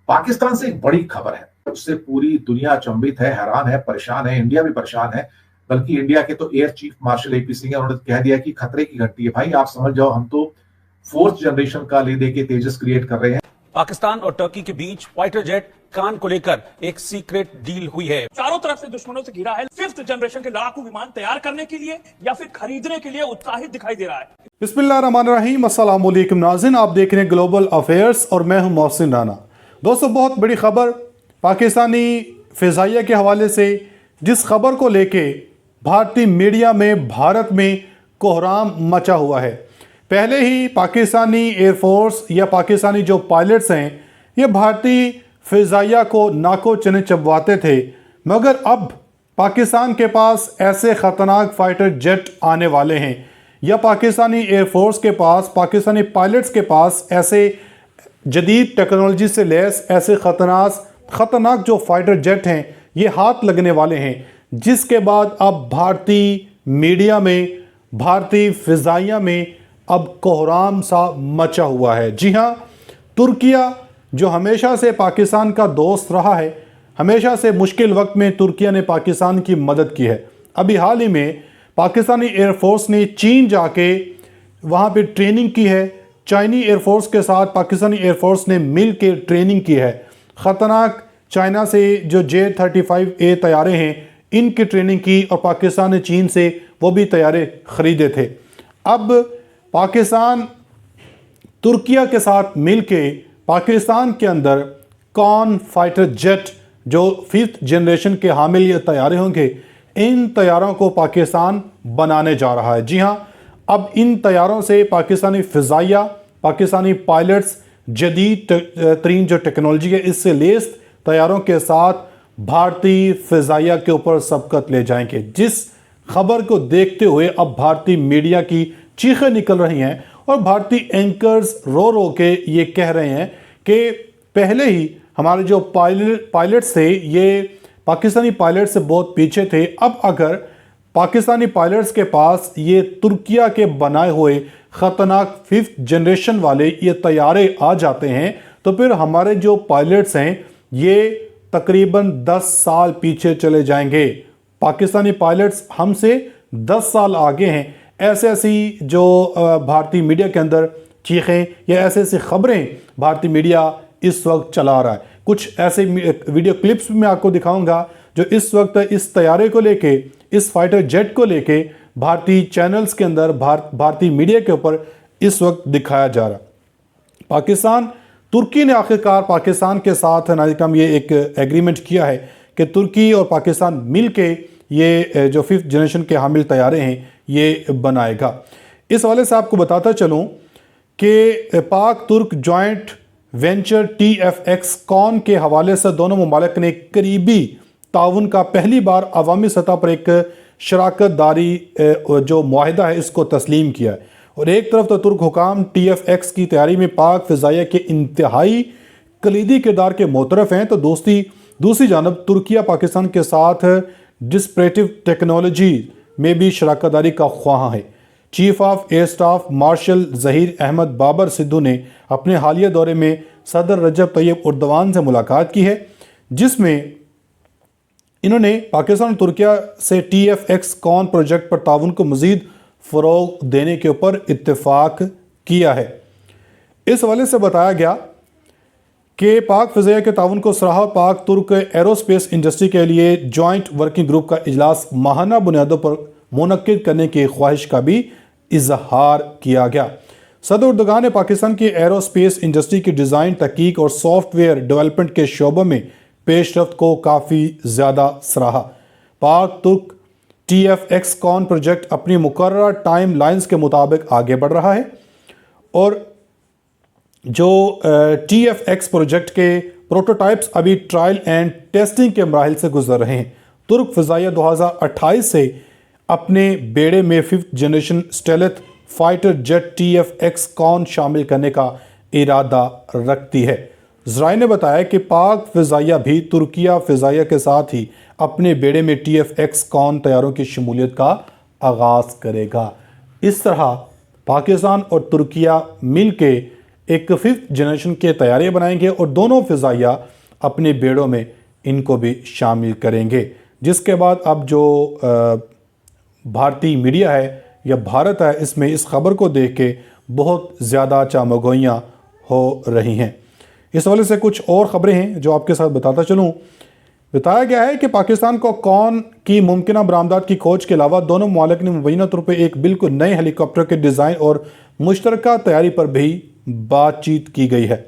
पाकिस्तान से एक बड़ी खबर है, उससे पूरी दुनिया अचंभित है, हैरान है, परेशान है, इंडिया भी परेशान है। बल्कि इंडिया के तो air chief marshal AP Singh है, उन्होंने कह दिया कि खतरे की घंटी है। भाई आप समझ जाओ, हम तो फोर्थ जनरेशन का ले दे के तेजस क्रिएट कर रहे हैं। पाकिस्तान और टर्की के बीच फाइटर जेट कान को लेकर एक सीक्रेट डील हुई है। चारों तरफ से दुश्मनों से घिरा है। फिफ्थ जनरेशन के लड़ाकू विमान तैयार करने के लिए या फिर खरीदने के लिए उत्साहित दिखाई दे रहा है। बिस्मिल्लाहिर्रहमानिर्रहीम, अस्सलाम वालेकुम नाज़रीन, आप देख रहे हैं ग्लोबल अफेयर्स और मैं हूं मोहसिन राना। दोस्तों, बहुत बड़ी खबर पाकिस्तानी फ़िज़ाइया के हवाले से, जिस खबर को लेके भारतीय मीडिया में भारत में कोहराम मचा हुआ है। पहले ही पाकिस्तानी एयरफोर्स या पाकिस्तानी जो पायलट्स हैं, ये भारतीय फ़िज़ाइया को नाको चने चबवाते थे, मगर अब पाकिस्तान के पास ऐसे ख़तरनाक फ़ाइटर जेट आने वाले हैं, या पाकिस्तानी एयरफोर्स के पास, पाकिस्तानी पायलट्स के पास ऐसे जदीद टेक्नोलॉजी से लैस ऐसे ख़तरनाक जो फाइटर जेट हैं, ये हाथ लगने वाले हैं, जिसके बाद अब भारतीय मीडिया में, भारतीय फ़िज़ाइया में अब कोहराम सा मचा हुआ है। जी हाँ, तुर्किया जो हमेशा से पाकिस्तान का दोस्त रहा है, हमेशा से मुश्किल वक्त में तुर्किया ने पाकिस्तान की मदद की है। अभी हाल ही में पाकिस्तानी एयरफोर्स ने चीन जाके वहाँ पे ट्रेनिंग की है। चाइनी एयरफोर्स के साथ पाकिस्तानी एयरफोर्स ने मिल के ट्रेनिंग की है। ख़तरनाक चाइना से जो J-35A तैयारे हैं, इनकी ट्रेनिंग की, और पाकिस्तान ने चीन से वो भी तैयारे ख़रीदे थे। अब पाकिस्तान तुर्किया के साथ मिल के पाकिस्तान के अंदर कौन फाइटर जेट जो 5th जनरेशन के हामिल ये तैयारे होंगे, इन तैयारों को पाकिस्तान बनाने जा रहा है। जी हाँ, अब इन तैयारों से पाकिस्तानी फ़िज़ाइया, पाकिस्तानी पायलट्स जदीद तरीन जो टेक्नोलॉजी है इससे लेस तैयारों के साथ भारतीय फ़िज़ाइया के ऊपर सबकत ले जाएंगे। जिस खबर को देखते हुए अब भारतीय मीडिया की चीखें निकल रही हैं और भारतीय एंकर्स रो रो के ये कह रहे हैं कि पहले ही हमारे जो पायलट्स थे, ये पाकिस्तानी पायलट से बहुत पीछे थे। अब अगर पाकिस्तानी पायलट्स के पास ये तुर्किया के बनाए हुए ख़तरनाक 5th जनरेशन वाले ये तैयारे आ जाते हैं, तो फिर हमारे जो पायलट्स हैं ये तकरीबन 10 साल पीछे चले जाएंगे। पाकिस्तानी पायलट्स हमसे 10 साल आगे हैं। ऐसी जो भारतीय मीडिया के अंदर चीखें या ऐसी खबरें भारतीय मीडिया इस वक्त चला रहा है। कुछ ऐसे वीडियो क्लिप्स भी मैं आपको दिखाऊंगा जो इस वक्त इस तैयारे को लेके, इस फाइटर जेट को लेके भारतीय चैनल्स के अंदर, भारतीय मीडिया के ऊपर इस वक्त दिखाया जा रहा है। पाकिस्तान, तुर्की ने आखिरकार पाकिस्तान के साथ नाज़िम ये एक एग्रीमेंट किया है कि तुर्की और पाकिस्तान मिल के ये जो 5th जनरेशन के हामिल तैयारे हैं ये बनाएगा। इस हवाले से आपको बताता चलूँ कि पाक तुर्क जॉइंट वेंचर TFX कॉन के हवाले से दोनों ममालिक ने करीबी ताउन का पहली बार अवामी सतह पर एक शराकत दारी जो मुआहिदा है इसको तस्लीम किया है। और एक तरफ तो तुर्क हुकाम TFX की तैयारी में पाक फ़िज़ाइया के इंतहाई कलीदी किरदार के मोतरफ हैं, तो दूसरी जानब तुर्किया पाकिस्तान के साथ डिस्परेटिव टेक्नोलॉजी में भी शराकत दारी का ख्वाह है। Chief of air staff marshal Zaheer Ahmed Babar Sidhu ने अपने हालिया दौरे में सदर रजब तैयब उर्दवान से मुलाकात की है, जिसमें इन्होंने पाकिस्तान और तुर्किया से TFX कॉन प्रोजेक्ट पर ताउन को मज़ीद फ़रोग़ देने के ऊपर इत्तेफाक किया है। इस हवाले से बताया गया कि पाक फ़िज़ाइया के ताउन को सराहा। पाक तुर्क एरोस्पेस इंडस्ट्री के लिए जॉइंट वर्किंग ग्रुप का इजलास माहाना बुनियादों पर मुनक्किद करने की ख्वाहिश का भी इजहार किया गया। सदर उर्दगान ने पाकिस्तान की एरोस्पेस इंडस्ट्री की डिज़ाइन, तहकीक और सॉफ्टवेयर डेवलपमेंट के शोबों में पेशरफ्त को काफ़ी ज़्यादा सराहा। पाक तुर्क TFX कॉन प्रोजेक्ट अपनी मुकर्रर टाइम लाइन्स के मुताबिक आगे बढ़ रहा है और जो TFX प्रोजेक्ट के प्रोटोटाइप्स अभी ट्रायल एंड टेस्टिंग के मराहिल से गुजर रहे हैं। तुर्क फ़िज़ाइया 2028 से अपने बेड़े में 5th generation stealth fighter jet TFX Kaan शामिल करने का इरादा रखती है। ज़राए ने बताया कि पाक फ़िज़ाइया भी तुर्किया फ़िज़ाइया के साथ ही अपने बेड़े में TFX कॉन तैयारों की शमूलियत का आगाज़ करेगा। इस तरह पाकिस्तान और तुर्किया मिल के एक 5th जनरेशन के तैयारियां बनाएंगे और दोनों फिजाइया अपने बेड़ों में इनको भी शामिल करेंगे। जिसके बाद अब जो भारतीय मीडिया है या भारत है, इसमें इस खबर को देख के बहुत ज़्यादा चामगोइयाँ हो रही हैं। इस हवाले से कुछ और ख़बरें हैं जो आपके साथ बताता चलूँ। बताया गया है कि पाकिस्तान को कौन की मुमकिन बरामदात की खोज के अलावा दोनों ममालिक ने मुबैना तौर पर एक बिल्कुल नए हेलीकॉप्टर के डिज़ाइन और मुश्तरका तैयारी पर भी बातचीत की गई है।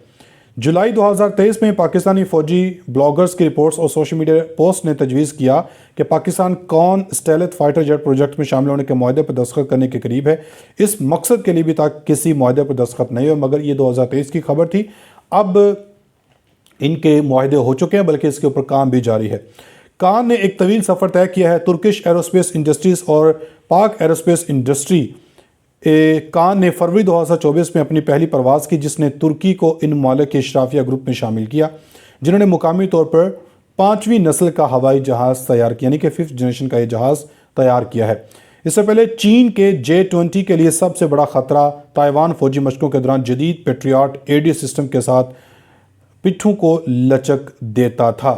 जुलाई 2023 में पाकिस्तानी फौजी ब्लॉगर्स की रिपोर्ट्स और सोशल मीडिया पोस्ट ने तजवीज़ किया कि पाकिस्तान कौन स्टेलथ फाइटर जेट प्रोजेक्ट में शामिल होने के मुआहदे पर दस्तखत करने के करीब है। इस मकसद के लिए भी तक किसी मुआहदे पर दस्तखत नहीं हुआ, मगर ये 2023 की खबर थी। अब इनके मुआहदे हो चुके हैं, बल्कि इसके ऊपर काम भी जारी है। कान ने एक तवील सफ़र तय किया है। तुर्किश एरोस्पेस इंडस्ट्रीज़ और पाक एरोस्पेस इंडस्ट्री कान ने फरवरी 2024 में अपनी पहली परवाज़ की, जिसने तुर्की को इन ममालिक के इशराफिया ग्रुप में शामिल किया, जिन्होंने मुकामी तौर पर 5वीं नस्ल का हवाई जहाज़ तैयार किया, यानी कि 5th जनरेशन का ये जहाज़ तैयार किया है। इससे पहले चीन के J-20 के लिए सबसे बड़ा ख़तरा ताइवान फौजी मशकों के दौरान जदीद पेट्रियाट एडी सिस्टम के साथ पिट्ठों को लचक देता था।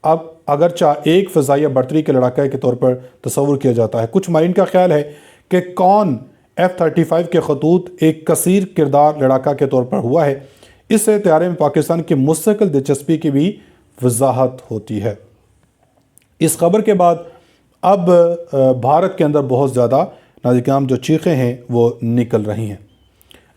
अब अगरचा एक फ़िज़ाइया बर्तरी के लड़ाके के तौर पर तस्वुर किया जाता है। कुछ माहिरीन का ख्याल है कि कौन F-35 के खतूत एक कसीर किरदार लड़ाका के तौर पर हुआ है। इससे तैयारी में पाकिस्तान की मुस्तकिल दिलचस्पी की भी वजाहत होती है। इस खबर के बाद अब भारत के अंदर बहुत ज़्यादा नाज़िकाम जो चीखें हैं वो निकल रही हैं।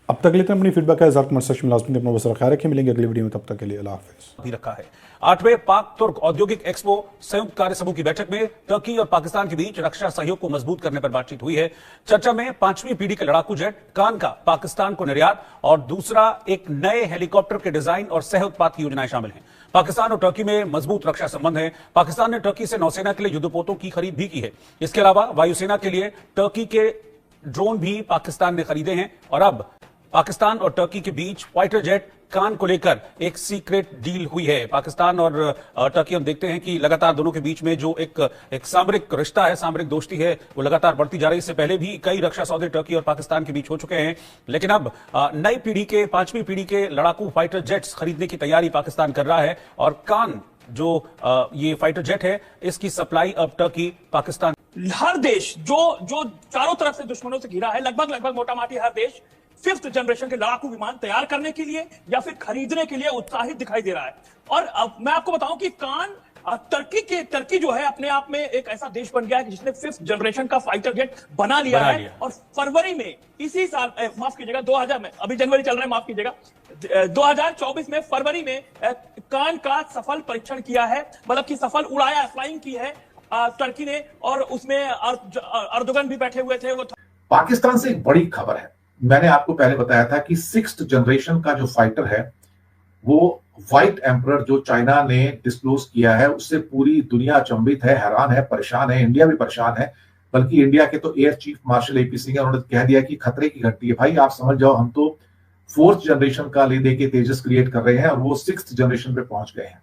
अब तक लेते हैं अपनी फीडबैक है कमेंट सेक्शन में लाजमी अपना बहुत ख्याल रखें। मिलेंगे अगली वीडियो में, तब तक के लिए अल्लाह हाफ़िज़। भी रखा है। 8वें पाक तुर्क औद्योगिक एक्सपो संयुक्त कार्य समूह की बैठक में टर्की और पाकिस्तान के बीच रक्षा सहयोग को मजबूत करने पर बातचीत हुई है। चर्चा में 5वीं पीढ़ी के लड़ाकू जेट कान का पाकिस्तान को निर्यात और दूसरा एक नए हेलीकॉप्टर के डिजाइन और सह उत्पाद की योजनाएं शामिल हैं। पाकिस्तान और टर्की में मजबूत रक्षा संबंध है। पाकिस्तान ने टर्की से नौसेना के लिए युद्धपोतों की खरीद भी की है। इसके अलावा वायुसेना के लिए टर्की के ड्रोन भी पाकिस्तान ने खरीदे हैं और अब पाकिस्तान और टर्की के बीच फाइटर जेट कान को लेकर एक सीक्रेट डील हुई है। पाकिस्तान और टर्की, हम देखते हैं कि लगातार दोनों के बीच में जो एक सामरिक रिश्ता है, सामरिक दोस्ती है, वो लगातार बढ़ती जा रही है। इससे पहले भी कई रक्षा सौदे टर्की और पाकिस्तान के बीच हो चुके हैं, लेकिन अब नई पीढ़ी के 5वीं पीढ़ी के लड़ाकू फाइटर जेट्स खरीदने की तैयारी पाकिस्तान कर रहा है और कान जो ये फाइटर जेट है, इसकी सप्लाई अब टर्की पाकिस्तान हर देश जो चारों तरफ से दुश्मनों से घिरा है, लगभग मोटा माटी हर देश 5th जनरेशन के लड़ाकू विमान तैयार करने के लिए या फिर खरीदने के लिए उत्साहित दिखाई दे रहा है। और अब मैं आपको बताऊं कि कान टर्की जो है अपने आप में एक ऐसा देश बन गया है जिसने 5th जनरेशन का फाइटर जेट बना लिया है। और फरवरी में इसी साल, माफ कीजिएगा 2000 में, अभी जनवरी चल रहा है, माफ कीजिएगा 2024 में फरवरी में कान का सफल परीक्षण किया है, मतलब कि सफल उड़ाया, फ्लाइंग की है टर्की ने, और उसमें अर्दोगन भी बैठे हुए थे। वो पाकिस्तान से एक बड़ी खबर है। मैंने आपको पहले बताया था कि 6th जनरेशन का जो फाइटर है वो व्हाइट एम्परर जो चाइना ने डिस्क्लोज किया है, उससे पूरी दुनिया अचंभित है, हैरान है, परेशान है। इंडिया भी परेशान है, बल्कि इंडिया के तो air chief marshal AP Singh, उन्होंने कह दिया कि खतरे की घंटी है। भाई आप समझ जाओ, हम तो 4th जनरेशन का ले दे के तेजस क्रिएट कर रहे हैं और वो 6th जनरेशन पे पहुंच गए हैं।